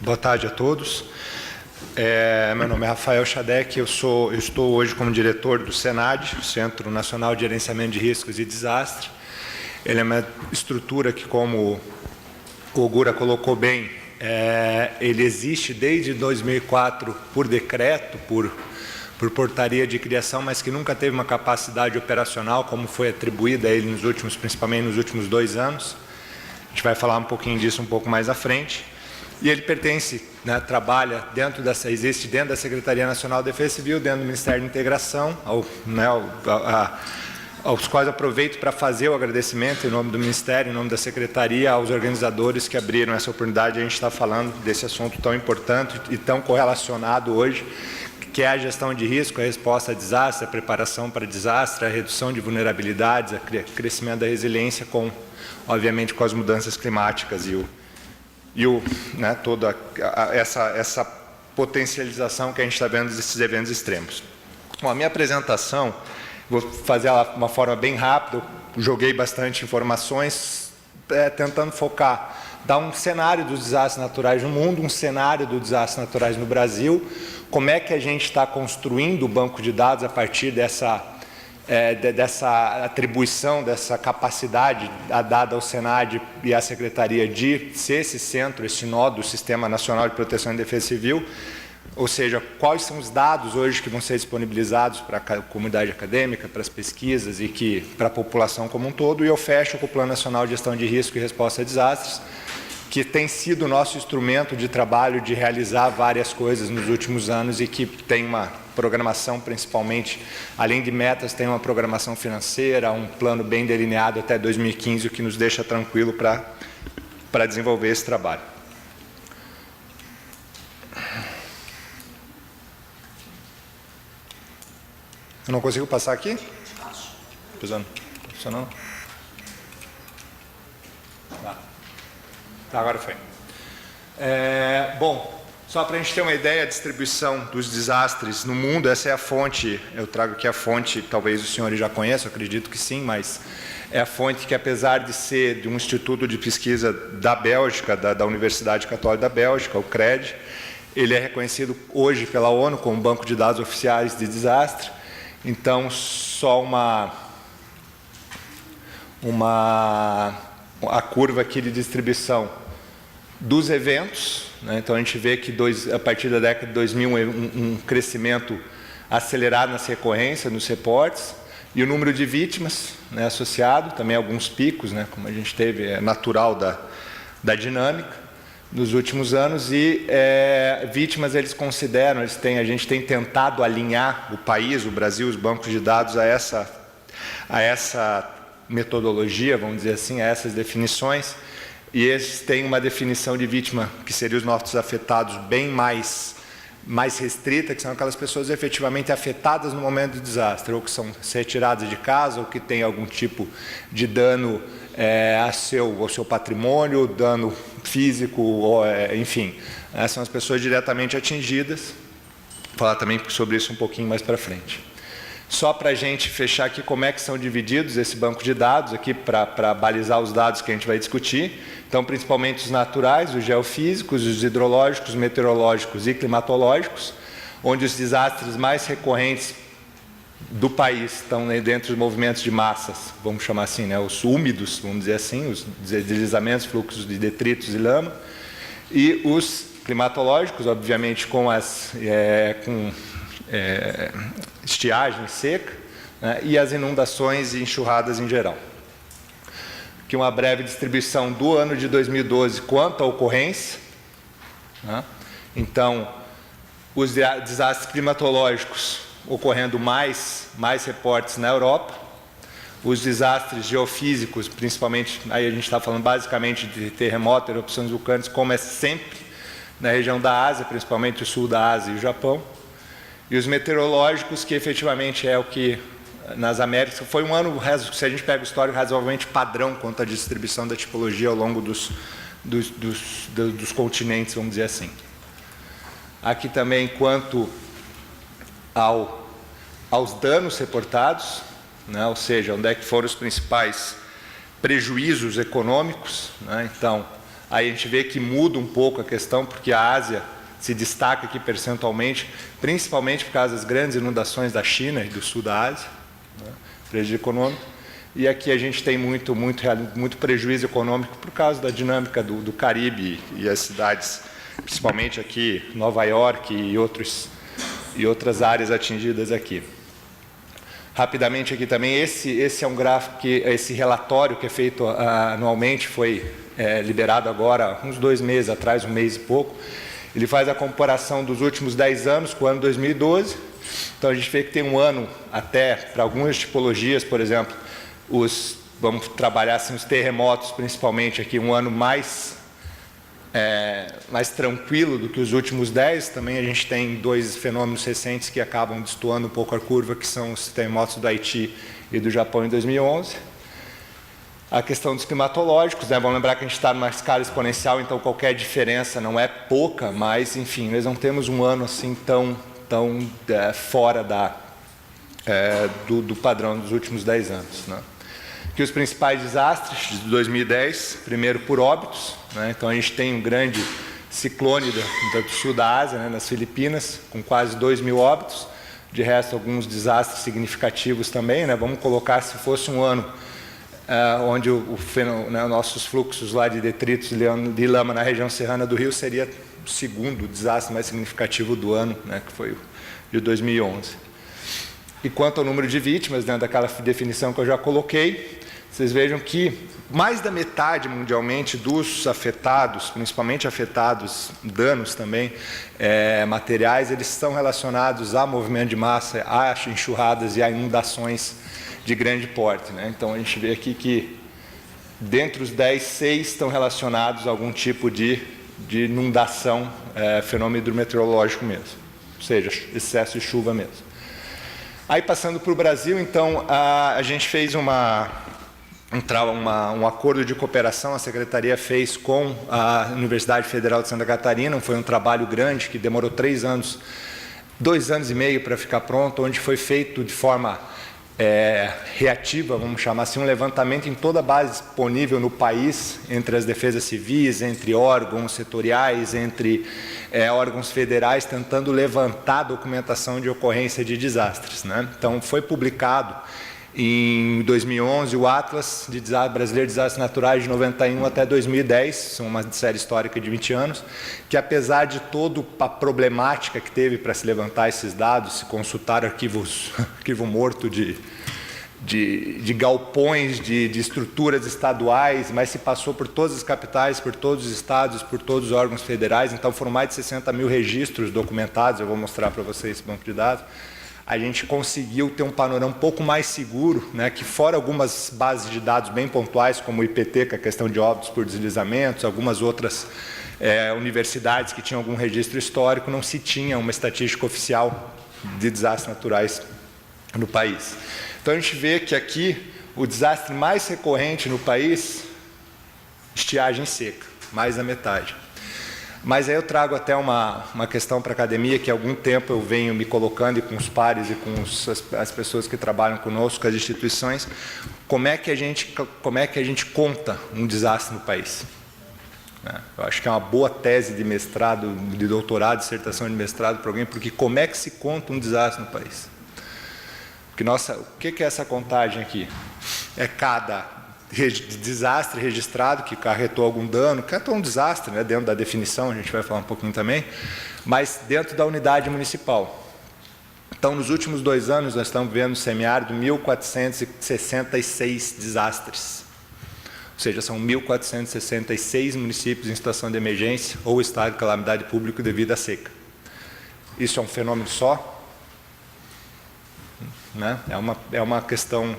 Boa tarde a todos. Meu nome é Rafael Chadec, eu estou hoje como diretor do SENAD, Centro Nacional de Gerenciamento de Riscos e Desastre. Ele é uma estrutura que, como o Ogura colocou bem, ele existe desde 2004 por decreto, por portaria de criação, mas que nunca teve uma capacidade operacional, como foi atribuída a ele principalmente nos últimos 2 anos. A gente vai falar um pouquinho disso um pouco mais à frente. E ele pertence, trabalha existe dentro da Secretaria Nacional de Defesa Civil, dentro do Ministério da Integração, aos quais aproveito para fazer o agradecimento em nome do Ministério, em nome da Secretaria, aos organizadores que abriram essa oportunidade. A gente está falando desse assunto tão importante e tão correlacionado hoje, que é a gestão de risco, a resposta a desastre, a preparação para desastre, a redução de vulnerabilidades, o crescimento da resiliência, obviamente, com as mudanças climáticas toda essa potencialização que a gente está vendo desses eventos extremos. Bom, a minha apresentação, vou fazer ela de uma forma bem rápida, eu joguei bastante informações, tentando focar, dar um cenário dos desastres naturais no mundo, um cenário dos desastres naturais no Brasil, como é que a gente está construindo o banco de dados a partir dessa atribuição, dessa capacidade dada ao SENAD e à Secretaria de ser esse centro, esse nó do Sistema Nacional de Proteção e Defesa Civil, ou seja, quais são os dados hoje que vão ser disponibilizados para a comunidade acadêmica, para as pesquisas e para a população como um todo, e eu fecho com o Plano Nacional de Gestão de Risco e Resposta a Desastres, que tem sido o nosso instrumento de trabalho de realizar várias coisas nos últimos anos e que tem uma programação, principalmente, além de metas, tem uma programação financeira, um plano bem delineado até 2015, o que nos deixa tranquilo para desenvolver esse trabalho. Eu não consigo passar aqui? Está funcionando? Tá, agora foi. Bom, só para a gente ter uma ideia, a distribuição dos desastres no mundo, essa é a fonte, eu trago aqui a fonte, talvez os senhores já conheçam, acredito que sim, mas é a fonte que, apesar de ser de um instituto de pesquisa da Bélgica, da Universidade Católica da Bélgica, o CRED, ele é reconhecido hoje pela ONU como banco de dados oficiais de desastre. Então, só a curva aqui de distribuição dos eventos, então a gente vê que a partir da década de 2000 um crescimento acelerado nas recorrências, nos reportes, e o número de vítimas associado, também alguns picos, como a gente teve, é natural da dinâmica nos últimos anos, e vítimas eles consideram, a gente tem tentado alinhar o país, o Brasil, os bancos de dados a essa metodologia, vamos dizer assim, a essas definições, e eles têm uma definição de vítima, que seria os nossos afetados, bem mais restrita, que são aquelas pessoas efetivamente afetadas no momento do desastre, ou que são retiradas de casa, ou que têm algum tipo de dano ao seu patrimônio, dano físico, enfim, são as pessoas diretamente atingidas. Vou falar também sobre isso um pouquinho mais para frente. Só para a gente fechar aqui como é que são divididos esse banco de dados aqui para balizar os dados que a gente vai discutir. Então, principalmente os naturais, os geofísicos, os hidrológicos, meteorológicos e climatológicos, onde os desastres mais recorrentes do país estão dentro dos movimentos de massas, vamos chamar assim, os úmidos, vamos dizer assim, os deslizamentos, fluxos de detritos e lama, e os climatológicos, obviamente, com estiagem seca, e as inundações e enxurradas em geral. Aqui uma breve distribuição do ano de 2012 quanto à ocorrência. Então, os desastres climatológicos ocorrendo mais reportes na Europa, os desastres geofísicos, principalmente, aí a gente está falando basicamente de terremoto, erupções vulcânicas, como é sempre na região da Ásia, principalmente o sul da Ásia e o Japão, e os meteorológicos, que efetivamente é o que nas Américas foi um ano, se a gente pega o histórico, razoavelmente padrão quanto à distribuição da tipologia ao longo dos continentes, vamos dizer assim. Aqui também, quanto aos danos reportados, ou seja, onde é que foram os principais prejuízos econômicos, Então, Aí a gente vê que muda um pouco a questão, porque a Ásia se destaca aqui percentualmente, principalmente por causa das grandes inundações da China e do sul da Ásia, né, prejuízo econômico. E aqui a gente tem muito prejuízo econômico por causa da dinâmica do Caribe e as cidades, principalmente aqui, Nova York e outras áreas atingidas aqui. Rapidamente aqui também, esse é um gráfico, esse relatório que é feito anualmente, foi liberado agora, uns 2 meses atrás, 1 mês e pouco. Ele faz a comparação dos últimos 10 anos com o ano 2012. Então a gente vê que tem um ano até, para algumas tipologias, por exemplo, vamos trabalhar assim, os terremotos, principalmente aqui, um ano mais tranquilo do que os últimos 10. Também a gente tem 2 fenômenos recentes que acabam destoando um pouco a curva, que são os terremotos do Haiti e do Japão em 2011. A questão dos climatológicos, né? Vamos lembrar que a gente está numa escala exponencial, então qualquer diferença não é pouca, mas, enfim, nós não temos um ano assim tão fora do padrão dos últimos 10 anos. Né? Aqui os principais desastres de 2010, primeiro por óbitos, né? Então a gente tem um grande ciclone do sul da Ásia, né? Nas Filipinas, com quase 2.000 óbitos, de resto alguns desastres significativos também, né? Vamos colocar, se fosse um ano onde nossos fluxos lá de detritos de lama na região serrana do Rio seria o segundo desastre mais significativo do ano, né, que foi o de 2011. E quanto ao número de vítimas, dentro daquela definição que eu já coloquei, vocês vejam que mais da metade mundialmente dos afetados, principalmente afetados, danos também materiais, eles estão relacionados a movimento de massa, a enxurradas e a inundações de grande porte, né? Então a gente vê aqui que dentre os 10, 6 estão relacionados a algum tipo de inundação, fenômeno hidrometeorológico mesmo, ou seja, excesso de chuva mesmo. Aí passando para o Brasil, então a gente fez um acordo de cooperação, a Secretaria fez com a Universidade Federal de Santa Catarina, foi um trabalho grande que demorou 3 anos, 2 anos e meio para ficar pronto, onde foi feito de forma reativa, vamos chamar assim, um levantamento em toda a base disponível no país, entre as defesas civis, entre órgãos setoriais, entre órgãos federais, tentando levantar a documentação de ocorrência de desastres, né? Então, foi publicado em 2011 o Atlas Brasileiro de Desastres Naturais de 91 até 2010, são uma série histórica de 20 anos, que apesar de toda a problemática que teve para se levantar esses dados, se consultar arquivo morto de galpões, de estruturas estaduais, mas se passou por todas as capitais, por todos os estados, por todos os órgãos federais, então foram mais de 60.000 registros documentados, eu vou mostrar para vocês esse banco de dados. A gente conseguiu ter um panorama um pouco mais seguro, né, que fora algumas bases de dados bem pontuais, como o IPT, que é a questão de óbitos por deslizamentos, algumas outras universidades que tinham algum registro histórico, não se tinha uma estatística oficial de desastres naturais no país. Então a gente vê que aqui o desastre mais recorrente no país, estiagem seca, mais da metade. Mas aí eu trago até uma questão para a academia, que há algum tempo eu venho me colocando, e com os pares e com as pessoas que trabalham conosco, as instituições, como é que a gente conta um desastre no país? Eu acho que é uma boa tese de mestrado, de doutorado, dissertação de mestrado para alguém, porque como é que se conta um desastre no país? Porque o que é essa contagem aqui? É cada desastre registrado que acarretou algum dano, que é um desastre, né, dentro da definição, a gente vai falar um pouquinho também, mas dentro da unidade municipal. Então, nos últimos 2 anos, nós estamos vendo no semiárido 1.466 desastres. Ou seja, são 1.466 municípios em situação de emergência ou estado de calamidade pública devido à seca. Isso é um fenômeno só? Né? É uma questão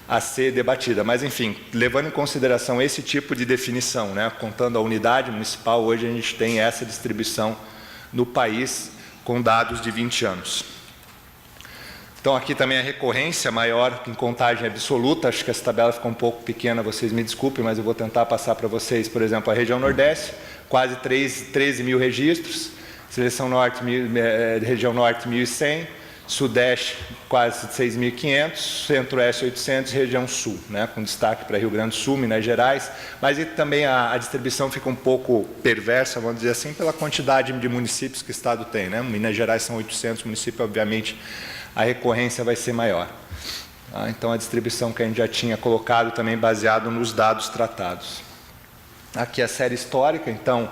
a ser debatida, mas enfim, levando em consideração esse tipo de definição, né, contando a unidade municipal, hoje a gente tem essa distribuição no país com dados de 20 anos. Então aqui também a recorrência maior em contagem absoluta, acho que essa tabela ficou um pouco pequena, vocês me desculpem, mas eu vou tentar passar para vocês, por exemplo, a região Nordeste, quase 13.000 registros, região Norte 1.100, Sudeste quase 6.500, Centro-Oeste 800, região Sul, né, com destaque para Rio Grande do Sul, Minas Gerais, mas e também a distribuição fica um pouco perversa, vamos dizer assim, pela quantidade de municípios que o Estado tem, né? Minas Gerais são 800 municípios, obviamente a recorrência vai ser maior. Tá? Então a distribuição que a gente já tinha colocado também baseado nos dados tratados. Aqui a série histórica, então,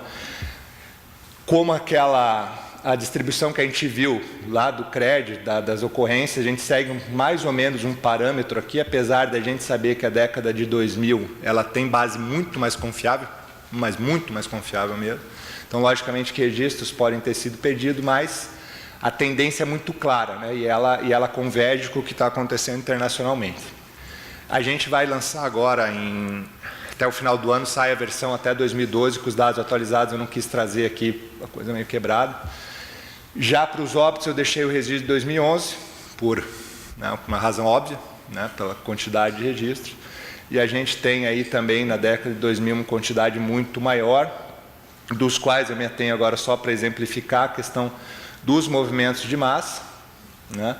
como a distribuição que a gente viu lá do CRED, das ocorrências, a gente segue mais ou menos um parâmetro aqui, apesar da gente saber que a década de 2000, ela tem base muito mais confiável, mas muito mais confiável mesmo. Então, logicamente que registros podem ter sido perdidos, mas a tendência é muito clara, né? e ela converge com o que está acontecendo internacionalmente. A gente vai lançar agora, até o final do ano, sai a versão até 2012, com os dados atualizados, eu não quis trazer aqui, a coisa meio quebrada. Já para os óbitos eu deixei o registro de 2011, por uma razão óbvia, né, pela quantidade de registros. E a gente tem aí também na década de 2000 uma quantidade muito maior, dos quais eu me atenho agora só para exemplificar a questão dos movimentos de massa, né,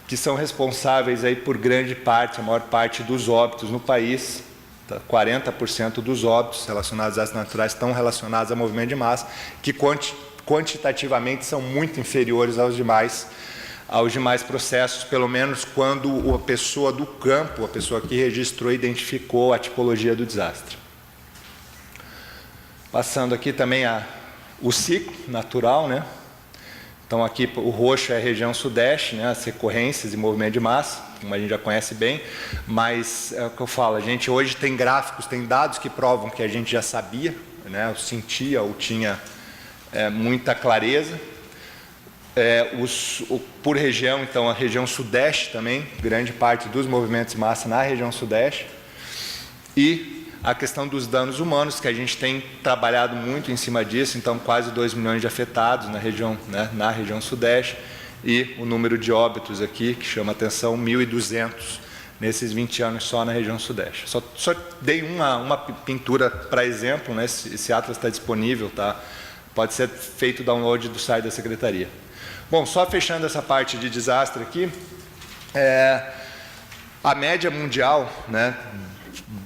que são responsáveis aí por grande parte, a maior parte dos óbitos no país. 40% dos óbitos relacionados às naturais estão relacionados a movimento de massa, que quantitativamente são muito inferiores aos demais processos, pelo menos quando a pessoa do campo, a pessoa que registrou, identificou a tipologia do desastre. Passando aqui também o ciclo natural, né? Então aqui o roxo é a região sudeste, né? As recorrências e movimento de massa, como a gente já conhece bem, mas é o que eu falo, a gente hoje tem gráficos, tem dados que provam que a gente já sabia, né? Ou sentia ou tinha muita clareza. Por região, então, a região sudeste também, grande parte dos movimentos de massa na região sudeste. E a questão dos danos humanos, que a gente tem trabalhado muito em cima disso, então quase 2 milhões de afetados na região, né, na região sudeste, e o número de óbitos aqui, que chama atenção, 1.200 nesses 20 anos só na região sudeste. Só dei uma pintura para exemplo, né, esse atlas está disponível, tá? Pode ser feito download do site da Secretaria. Bom, só fechando essa parte de desastre aqui, a média mundial, né,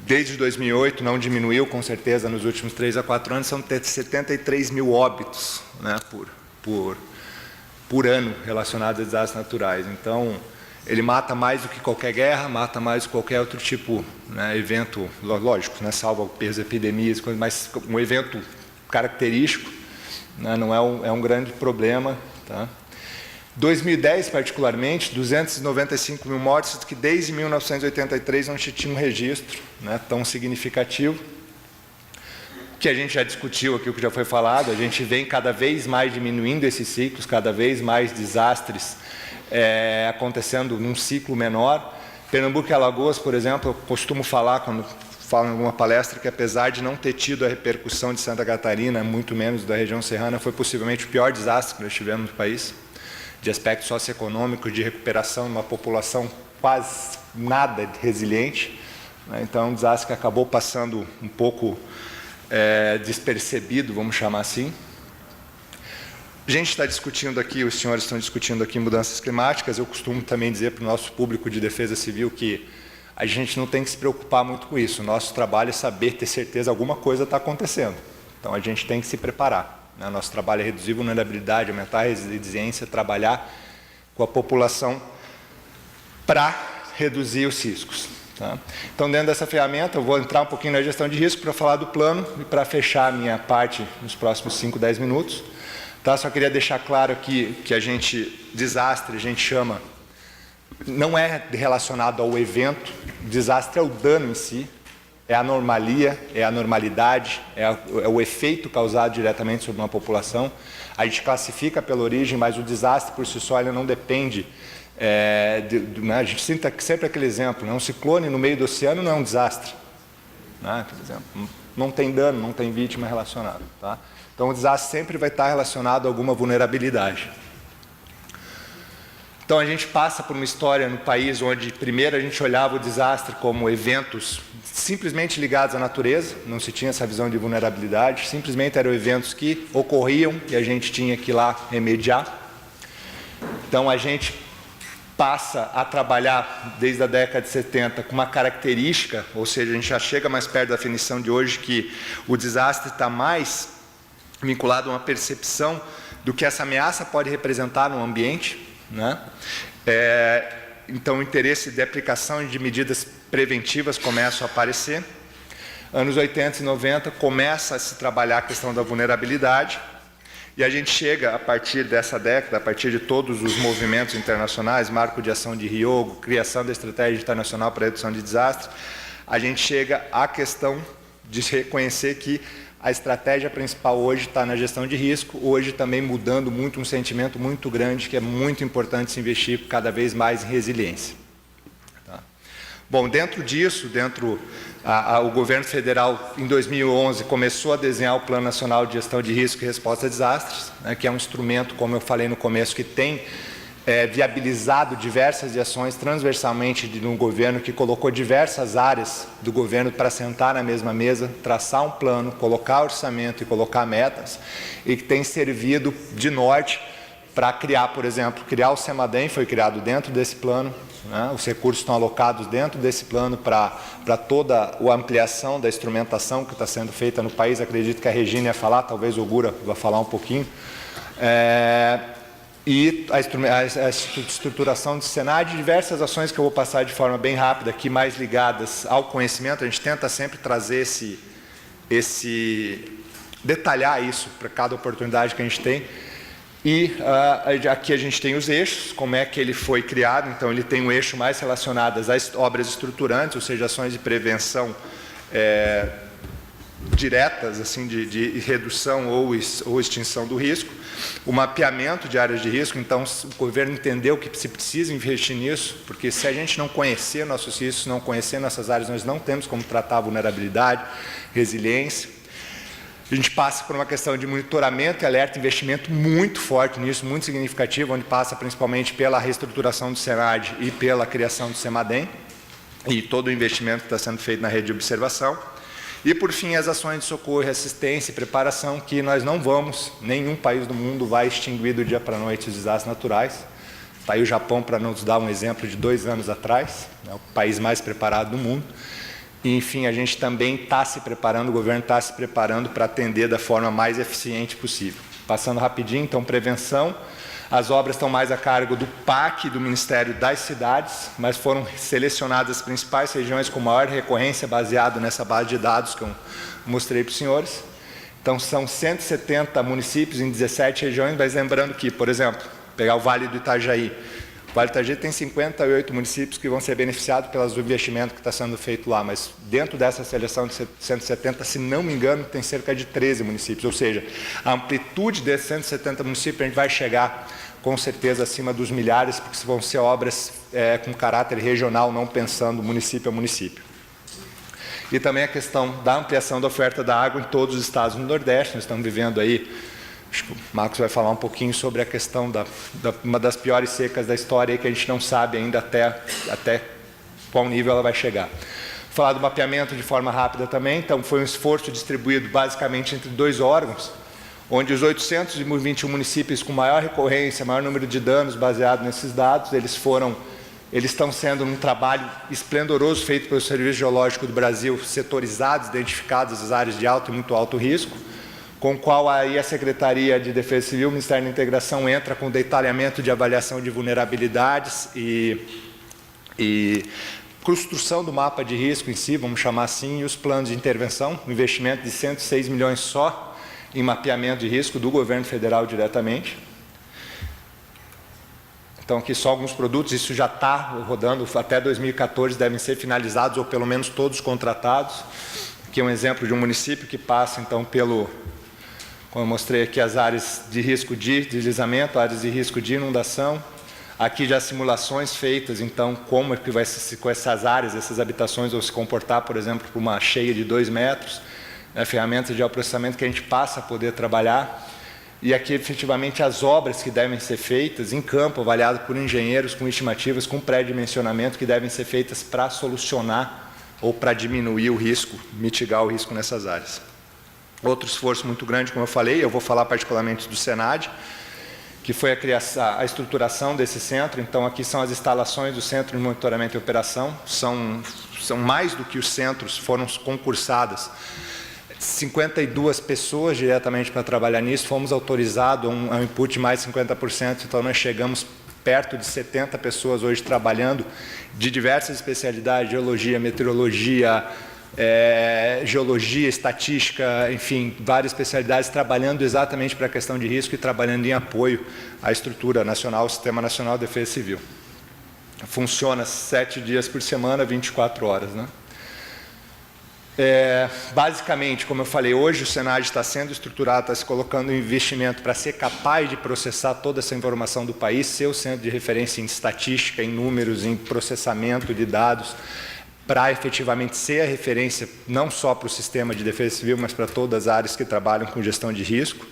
desde 2008, não diminuiu, com certeza, nos últimos 3 a 4 anos, são 73 mil óbitos, né, por ano relacionados a desastres naturais. Então, ele mata mais do que qualquer guerra, mata mais do que qualquer outro tipo, né, evento, lógico, né, salvo as epidemias, mas um evento característico, né, não é um grande problema. Tá? 2010, particularmente, 295 mil mortes, que desde 1983 não se tinha um registro, né, tão significativo. Que a gente já discutiu aqui, o que já foi falado, a gente vem cada vez mais diminuindo esses ciclos, cada vez mais desastres acontecendo num ciclo menor. Pernambuco e Alagoas, por exemplo, eu costumo falar, quando falo em alguma palestra, que apesar de não ter tido a repercussão de Santa Catarina, muito menos da região serrana, foi possivelmente o pior desastre que nós tivemos no país, de aspecto socioeconômico, de recuperação de uma população quase nada resiliente. Então, é um desastre que acabou passando um pouco despercebido, vamos chamar assim. A gente está discutindo aqui, os senhores estão discutindo aqui mudanças climáticas. Eu costumo também dizer para o nosso público de defesa civil que a gente não tem que se preocupar muito com isso. O nosso trabalho é saber, ter certeza, alguma coisa está acontecendo. Então, a gente tem que se preparar. Né? Nosso trabalho é reduzir a vulnerabilidade, aumentar a resiliência, trabalhar com a população para reduzir os riscos. Tá? Então, dentro dessa ferramenta, eu vou entrar um pouquinho na gestão de risco para falar do plano e para fechar a minha parte nos próximos 5, 10 minutos. Tá? Só queria deixar claro aqui que desastre, a gente chama, não é relacionado ao evento, o desastre é o dano em si, é a anomalia, é a normalidade, é o efeito causado diretamente sobre uma população. A gente classifica pela origem, mas o desastre por si só ele não depende. Né? A gente cita sempre aquele exemplo, né? Um ciclone no meio do oceano não é um desastre. Né? Por exemplo, não tem dano, não tem vítima relacionada. Tá? Então, o desastre sempre vai estar relacionado a alguma vulnerabilidade. Então, a gente passa por uma história no país onde, primeiro, a gente olhava o desastre como eventos simplesmente ligados à natureza, não se tinha essa visão de vulnerabilidade, simplesmente eram eventos que ocorriam e a gente tinha que ir lá remediar. Então, a gente passa a trabalhar desde a década de 70 com uma característica, ou seja, a gente já chega mais perto da definição de hoje, que o desastre está mais vinculado a uma percepção do que essa ameaça pode representar no ambiente, né? Então, o interesse de aplicação de medidas preventivas começa a aparecer. Anos 80 e 90 começa a se trabalhar a questão da vulnerabilidade, e a gente chega, a partir dessa década, a partir de todos os movimentos internacionais, Marco de Ação de Hyogo, criação da Estratégia Internacional para a Redução de Desastres, a gente chega à questão de reconhecer que a estratégia principal hoje está na gestão de risco, hoje também mudando muito um sentimento muito grande, que é muito importante se investir cada vez mais em resiliência. Tá? Bom, dentro disso, o governo federal, em 2011, começou a desenhar o Plano Nacional de Gestão de Risco e Resposta a Desastres, né, que é um instrumento, como eu falei no começo, que tem viabilizado diversas ações transversalmente no governo, que colocou diversas áreas do governo para sentar na mesma mesa, traçar um plano, colocar orçamento e colocar metas, e que tem servido de norte para criar, por exemplo, o CEMADEM foi criado dentro desse plano, né? Os recursos estão alocados dentro desse plano para toda a ampliação da instrumentação que está sendo feita no país. Acredito que a Regina ia falar, talvez o Gura vai falar um pouquinho. E a estruturação do Senad e diversas ações que eu vou passar de forma bem rápida aqui, mais ligadas ao conhecimento. A gente tenta sempre trazer detalhar isso para cada oportunidade que a gente tem. E aqui a gente tem os eixos, como é que ele foi criado. Então, ele tem um eixo mais relacionado às obras estruturantes, ou seja, ações de prevenção diretas, assim, de redução ou extinção do risco. O mapeamento de áreas de risco, então o governo entendeu que se precisa investir nisso, porque se a gente não conhecer nossos riscos, não conhecer nossas áreas, nós não temos como tratar a vulnerabilidade, resiliência. A gente passa por uma questão de monitoramento e alerta, investimento muito forte nisso, muito significativo, onde passa principalmente pela reestruturação do Senad e pela criação do CEMADEM, e todo o investimento que está sendo feito na rede de observação. E, por fim, as ações de socorro, assistência e preparação, que nós não vamos, nenhum país do mundo vai extinguir do dia para a noite os desastres naturais. Está aí o Japão para nos dar um exemplo de 2 anos atrás, né, o país mais preparado do mundo. E, enfim, a gente também está se preparando, o governo está se preparando para atender da forma mais eficiente possível. Passando rapidinho, então, prevenção. As obras estão mais a cargo do PAC, do Ministério das Cidades, mas foram selecionadas as principais regiões com maior recorrência, baseado nessa base de dados que eu mostrei para os senhores. Então, são 170 municípios em 17 regiões, mas lembrando que, por exemplo, pegar o Vale do Itajaí. O Vale do Itajaí tem 58 municípios que vão ser beneficiados pelos investimentos que está sendo feito lá, mas dentro dessa seleção de 170, se não me engano, tem cerca de 13 municípios, ou seja, a amplitude desses 170 municípios a gente vai chegar com certeza acima dos milhares, porque vão ser obras com caráter regional, não pensando município a município. E também a questão da ampliação da oferta da água em todos os estados do Nordeste. Nós estamos vivendo aí, acho que o Marcos vai falar um pouquinho sobre a questão uma das piores secas da história, que a gente não sabe ainda até qual nível ela vai chegar. Vou falar do mapeamento de forma rápida também. Então, foi um esforço distribuído basicamente entre 2 órgãos, onde os 821 municípios com maior recorrência, maior número de danos baseado nesses dados, eles estão sendo um trabalho esplendoroso feito pelo Serviço Geológico do Brasil, setorizados, identificadas as áreas de alto e muito alto risco, com o qual aí a Secretaria de Defesa Civil, o Ministério da Integração entra com detalhamento de avaliação de vulnerabilidades e construção do mapa de risco em si, vamos chamar assim, e os planos de intervenção, um investimento de 106 milhões só em mapeamento de risco do governo federal diretamente. Então, aqui só alguns produtos, isso já está rodando, até 2014 devem ser finalizados, ou pelo menos todos contratados. Aqui é um exemplo de um município que passa, então, como eu mostrei aqui, as áreas de risco de deslizamento, áreas de risco de inundação. Aqui já simulações feitas, então, como é que vai ser com essas áreas, essas habitações vão se comportar, por exemplo, para uma cheia de 2 metros, ferramentas de geoprocessamento que a gente passa a poder trabalhar. E aqui, efetivamente, as obras que devem ser feitas em campo, avaliadas por engenheiros, com estimativas, com pré-dimensionamento, que devem ser feitas para solucionar ou para diminuir o risco, mitigar o risco nessas áreas. Outro esforço muito grande, como eu falei, eu vou falar particularmente do Senad, que foi a estruturação desse centro. Então, aqui são as instalações do Centro de Monitoramento e Operação, são mais do que os centros, foram concursadas 52 pessoas diretamente para trabalhar nisso, fomos autorizados a um input de mais de 50%, então nós chegamos perto de 70 pessoas hoje trabalhando de diversas especialidades, geologia, meteorologia, geologia, estatística, enfim, várias especialidades trabalhando exatamente para a questão de risco e trabalhando em apoio à estrutura nacional, ao Sistema Nacional de Defesa Civil. Funciona 7 dias por semana, 24 horas, né? Basicamente, como eu falei, hoje o Senad está sendo estruturado, está se colocando em investimento para ser capaz de processar toda essa informação do país, ser o centro de referência em estatística, em números, em processamento de dados, para efetivamente ser a referência não só para o sistema de defesa civil, mas para todas as áreas que trabalham com gestão de risco.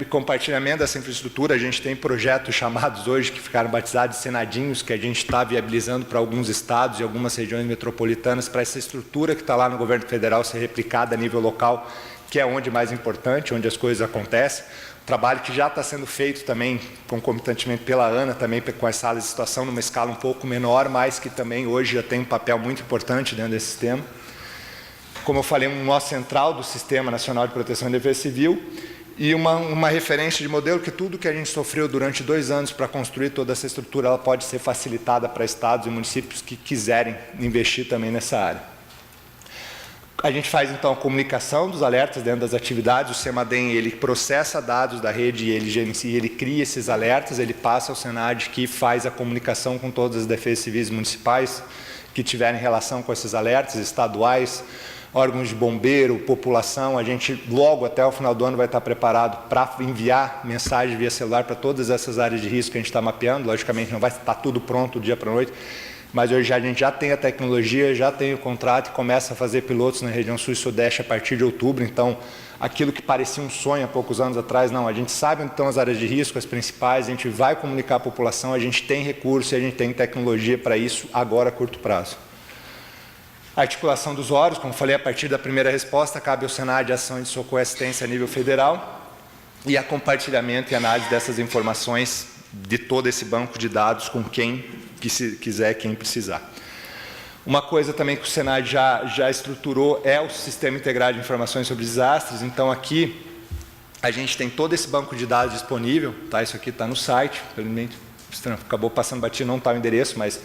Compartilhamento dessa infraestrutura, a gente tem projetos chamados hoje, que ficaram batizados de Senadinhos, que a gente está viabilizando para alguns estados e algumas regiões metropolitanas, para essa estrutura que está lá no governo federal ser replicada a nível local, que é onde mais importante, onde as coisas acontecem. Trabalho que já está sendo feito também, concomitantemente pela ANA, também com as salas de situação, numa escala um pouco menor, mas que também hoje já tem um papel muito importante dentro desse sistema. Como eu falei, um nó central do Sistema Nacional de Proteção e Defesa Civil e uma referência de modelo que tudo que a gente sofreu durante 2 anos para construir toda essa estrutura, ela pode ser facilitada para estados e municípios que quiserem investir também nessa área. A gente faz, então, a comunicação dos alertas dentro das atividades. O CEMADEM, ele processa dados da rede e ele gerencia, ele cria esses alertas, ele passa ao Senad, que faz a comunicação com todas as defesas civis municipais que tiverem relação com esses alertas, estaduais, órgãos de bombeiro, população. A gente, logo até o final do ano, vai estar preparado para enviar mensagem via celular para todas essas áreas de risco que a gente está mapeando. Logicamente, não vai estar tudo pronto do dia para a noite, mas hoje a gente já tem a tecnologia, já tem o contrato e começa a fazer pilotos na região sul e sudeste a partir de outubro. Então, aquilo que parecia um sonho há poucos anos atrás, não, a gente sabe onde estão as áreas de risco, as principais, a gente vai comunicar à população, a gente tem recurso e a gente tem tecnologia para isso agora a curto prazo. A articulação dos órgãos, como falei, a partir da primeira resposta, cabe ao Senad a ação de socorro e assistência a nível federal e a compartilhamento e análise dessas informações de todo esse banco de dados com quem quiser, quem precisar. Uma coisa também que o Senad já estruturou é o Sistema Integrado de Informações sobre Desastres. Então, aqui, a gente tem todo esse banco de dados disponível, tá? Isso aqui está no site, felizmente, acabou passando batido, não está o endereço, mas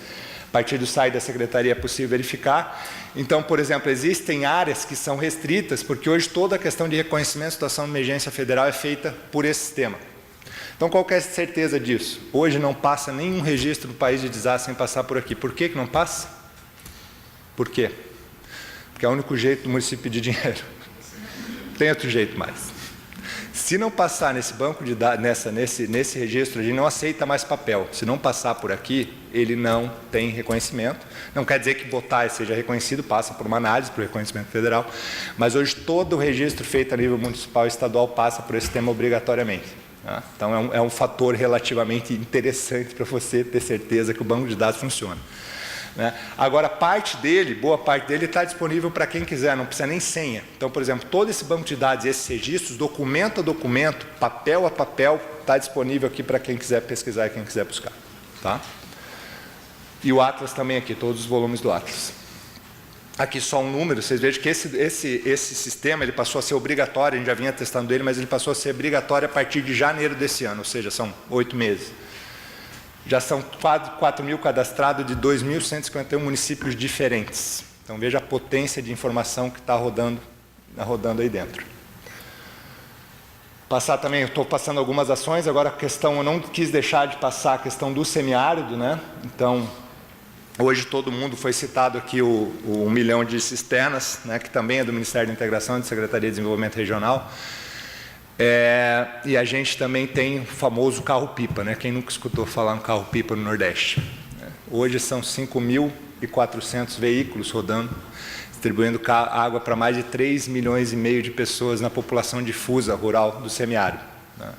a partir do site da Secretaria é possível verificar. Então, por exemplo, existem áreas que são restritas, porque hoje toda a questão de reconhecimento de situação de emergência federal é feita por esse sistema. Então, qual que é a certeza disso? Hoje não passa nenhum registro do país de desastre sem passar por aqui. Por que que não passa? Por quê? Porque é o único jeito do município pedir dinheiro. Tem outro jeito mais. Se não passar nesse banco de dados, nesse registro, a gente não aceita mais papel. Se não passar por aqui, ele não tem reconhecimento. Não quer dizer que botar e seja reconhecido, passa por uma análise para o reconhecimento federal, mas hoje todo o registro feito a nível municipal e estadual passa por esse sistema obrigatoriamente. Tá? Então é um fator relativamente interessante para você ter certeza que o banco de dados funciona. Né? Agora, boa parte dele está disponível para quem quiser, não precisa nem senha. Então, por exemplo, todo esse banco de dados, esses registros, documento a documento, papel a papel, está disponível aqui para quem quiser pesquisar e quem quiser buscar. Tá? E o Atlas também aqui, todos os volumes do Atlas. Aqui só um número, vocês vejam que esse sistema ele passou a ser obrigatório, a gente já vinha testando ele, mas ele passou a ser obrigatório a partir de janeiro desse ano, ou seja, são 8 meses. Já são quase 4 mil cadastrados de 2.151 municípios diferentes. Então, veja a potência de informação que está rodando aí dentro. Passar também, eu estou passando algumas ações, agora a questão, eu não quis deixar de passar a questão do semiárido, né? Então, hoje todo mundo foi citado aqui o 1 milhão de cisternas, né, que também é do Ministério da Integração e da Secretaria de Desenvolvimento Regional. E a gente também tem o famoso carro-pipa, né? Quem nunca escutou falar em carro-pipa no Nordeste? Hoje são 5.400 veículos rodando, distribuindo água para mais de 3,5 milhões de pessoas na população difusa rural do semiárido. Né?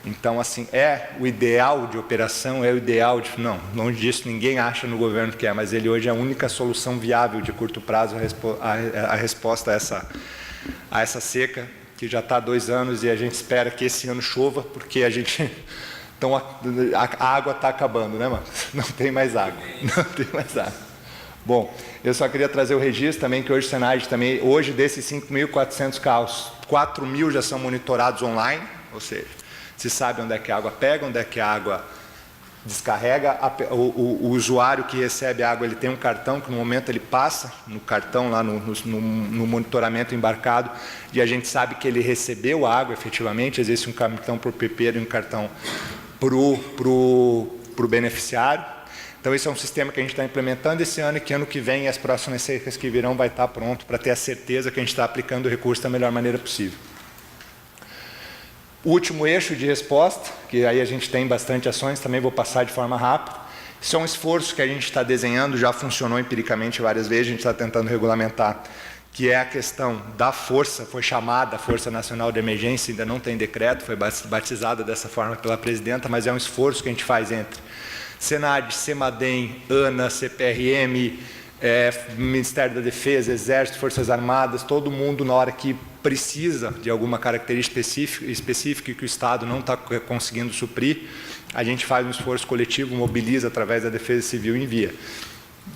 Então, assim, é o ideal de operação, é o ideal de... Não, longe disso, ninguém acha no governo que é, mas ele hoje é a única solução viável de curto prazo a resposta a essa seca, que já está há 2 anos e a gente espera que esse ano chova, porque a gente... Então, a água está acabando, né, Marcos? Não tem mais água. Não tem mais água. Bom, eu só queria trazer o registro também, que hoje o Senad também, hoje desses 5.400 carros, 4.000 já são monitorados online, ou seja, se sabe onde é que a água pega, onde é que a água descarrega, o usuário que recebe a água, ele tem um cartão, que no momento ele passa no cartão, lá no monitoramento embarcado, e a gente sabe que ele recebeu a água efetivamente, existe um cartão para o pipeiro e um cartão para o beneficiário. Então, esse é um sistema que a gente está implementando esse ano e que ano que vem e as próximas secas que virão vai estar pronto para ter a certeza que a gente está aplicando o recurso da melhor maneira possível. O último eixo de resposta, que aí a gente tem bastante ações, também vou passar de forma rápida. Isso é um esforço que a gente está desenhando, já funcionou empiricamente várias vezes, a gente está tentando regulamentar, que é a questão da força, foi chamada Força Nacional de Emergência, ainda não tem decreto, foi batizada dessa forma pela presidenta, mas é um esforço que a gente faz entre Senad, Semadem, ANA, CPRM, Ministério da Defesa, Exército, Forças Armadas, todo mundo na hora que precisa de alguma característica específica que o Estado não está conseguindo suprir, a gente faz um esforço coletivo, mobiliza através da Defesa Civil e envia.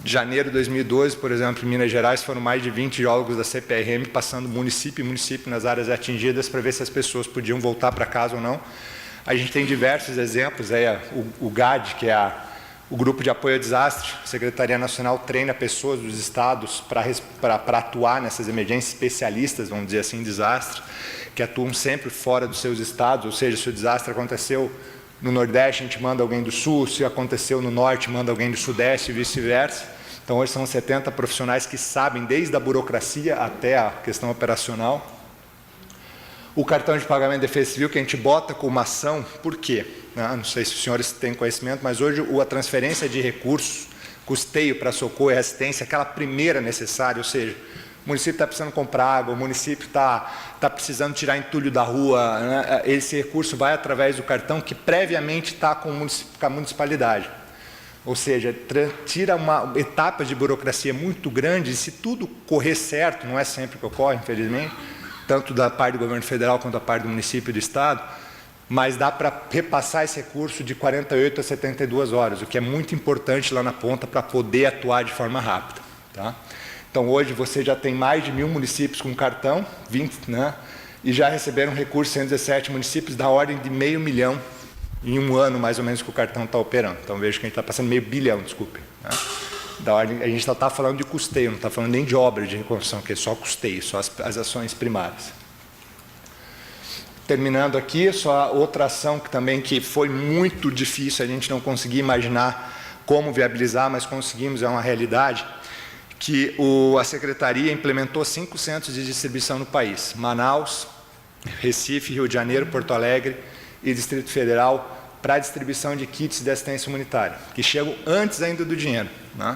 Janeiro de 2012, por exemplo, em Minas Gerais, foram mais de 20 geólogos da CPRM passando município em município nas áreas atingidas para ver se as pessoas podiam voltar para casa ou não. A gente tem diversos exemplos, o GAD, que é o Grupo de Apoio a Desastre, a Secretaria Nacional treina pessoas dos estados para atuar nessas emergências, especialistas, vamos dizer assim, em desastre, que atuam sempre fora dos seus estados, ou seja, se o desastre aconteceu no Nordeste, a gente manda alguém do Sul, se aconteceu no Norte, manda alguém do Sudeste e vice-versa. Então, hoje são 70 profissionais que sabem, desde a burocracia até a questão operacional. O cartão de pagamento de defesa civil, que a gente bota como ação, por quê? Não sei se os senhores têm conhecimento, mas hoje a transferência de recursos, custeio para socorro e assistência, aquela primeira necessária, ou seja, o município está precisando comprar água, o município está precisando tirar entulho da rua, né? Esse recurso vai através do cartão que previamente está com a municipalidade. Ou seja, tira uma etapa de burocracia muito grande, e se tudo correr certo, não é sempre que ocorre, infelizmente, tanto da parte do governo federal quanto da parte do município e do estado, mas dá para repassar esse recurso de 48 a 72 horas, o que é muito importante lá na ponta para poder atuar de forma rápida. Tá? Então, hoje você já tem mais de 1.000 municípios com cartão, 20, né? E já receberam recursos 117 municípios da ordem de R$500 milhão em um ano, mais ou menos, que o cartão está operando. Então, vejo que a gente está passando R$500 bilhão, desculpe. Né? Da ordem, a gente só está falando de custeio, não está falando nem de obra de reconstrução, que é só custeio, só as ações primárias. Terminando aqui, só outra ação que foi muito difícil, a gente não conseguia imaginar como viabilizar, mas conseguimos, é uma realidade, que a Secretaria implementou 5 centros de distribuição no país, Manaus, Recife, Rio de Janeiro, Porto Alegre e Distrito Federal, para a distribuição de kits de assistência humanitária, que chegam antes ainda do dinheiro. Né?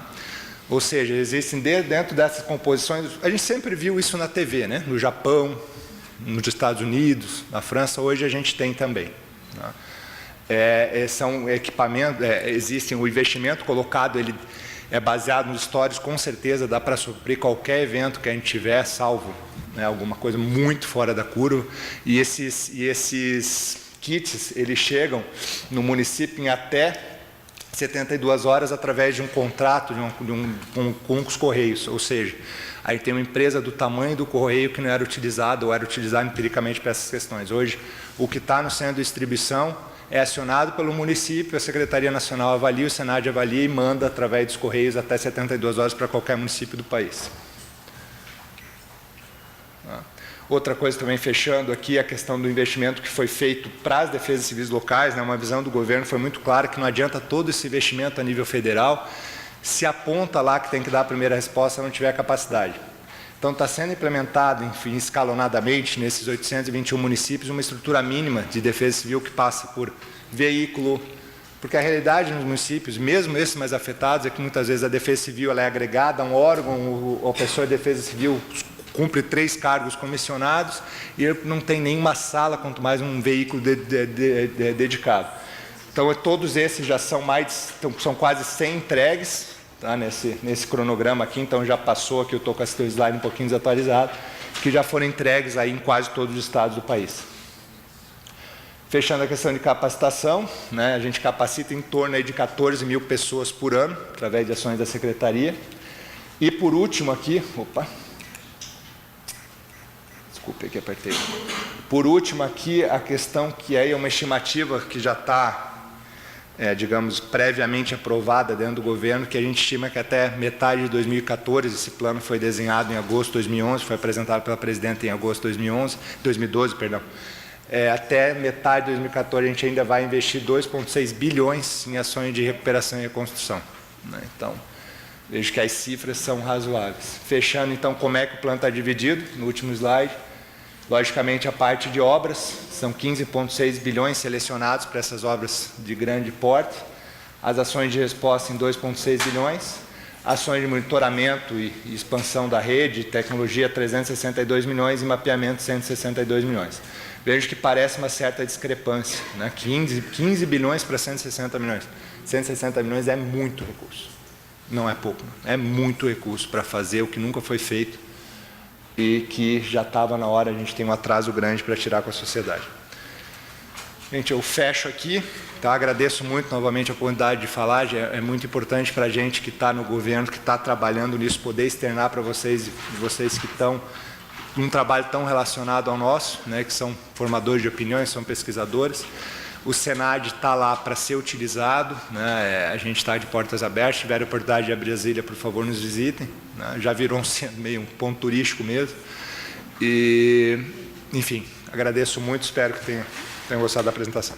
Ou seja, existem dentro dessas composições, a gente sempre viu isso na TV, né? No Japão, nos Estados Unidos, na França, hoje a gente tem também. Né? São equipamentos, existem o investimento colocado, ele é baseado nos stories, com certeza dá para suprir qualquer evento que a gente tiver, salvo, né, alguma coisa muito fora da curva, e esses kits, eles chegam no município em até 72 horas através de um contrato com os Correios, ou seja, aí tem uma empresa do tamanho do Correio que não era utilizada ou era utilizada empiricamente para essas questões. Hoje, o que está no centro de distribuição é acionado pelo município, a Secretaria Nacional avalia, o Senad avalia e manda através dos Correios até 72 horas para qualquer município do país. Outra coisa também, fechando aqui, a questão do investimento que foi feito para as defesas civis locais, né? Uma visão do governo foi muito clara que não adianta todo esse investimento a nível federal, se aponta lá que tem que dar a primeira resposta não tiver capacidade. Então, está sendo implementado, enfim, escalonadamente, nesses 821 municípios, uma estrutura mínima de defesa civil que passa por veículo, porque a realidade nos municípios, mesmo esses mais afetados, é que muitas vezes a defesa civil ela é agregada a um órgão, a pessoa de defesa civil cumpre 3 cargos comissionados e não tem nenhuma sala, quanto mais um veículo dedicado. Então, todos esses já são são quase 100 entregues, tá, nesse cronograma aqui, então já passou aqui, eu estou com esse slide um pouquinho desatualizado, que já foram entregues aí em quase todos os estados do país. Fechando a questão de capacitação, né, a gente capacita em torno aí de 14 mil pessoas por ano, através de ações da Secretaria. E por último aqui, desculpe que apertei. Por último aqui, a questão que é uma estimativa que já está, digamos, previamente aprovada dentro do governo, que a gente estima que até metade de 2014, esse plano foi desenhado em agosto de 2011, foi apresentado pela presidenta em agosto de 2012, perdão. Até metade de 2014 a gente ainda vai investir 2,6 bilhões em ações de recuperação e reconstrução, né? Então, vejo que as cifras são razoáveis. Fechando, então, como é que o plano está dividido, no último slide. Logicamente, a parte de obras, são 15,6 bilhões selecionados para essas obras de grande porte. As ações de resposta em 2,6 bilhões. Ações de monitoramento e expansão da rede, tecnologia 362 milhões e mapeamento 162 milhões. Vejo que parece uma certa discrepância, né? 15 bilhões para 160 milhões. 160 milhões é muito recurso. Não é pouco, é muito recurso para fazer o que nunca foi feito e que já estava na hora, a gente tem um atraso grande para tirar com a sociedade. Gente, eu fecho aqui, tá? Agradeço muito novamente a oportunidade de falar, é muito importante para a gente que está no governo, que está trabalhando nisso, poder externar para vocês que estão num trabalho tão relacionado ao nosso, né, que são formadores de opiniões, são pesquisadores. O Senad está lá para ser utilizado, né, a gente está de portas abertas. Se tiver a oportunidade de ir a Brasília, por favor, nos visitem, né, já virou meio um ponto turístico mesmo. E, enfim, agradeço muito, espero que tenham gostado da apresentação.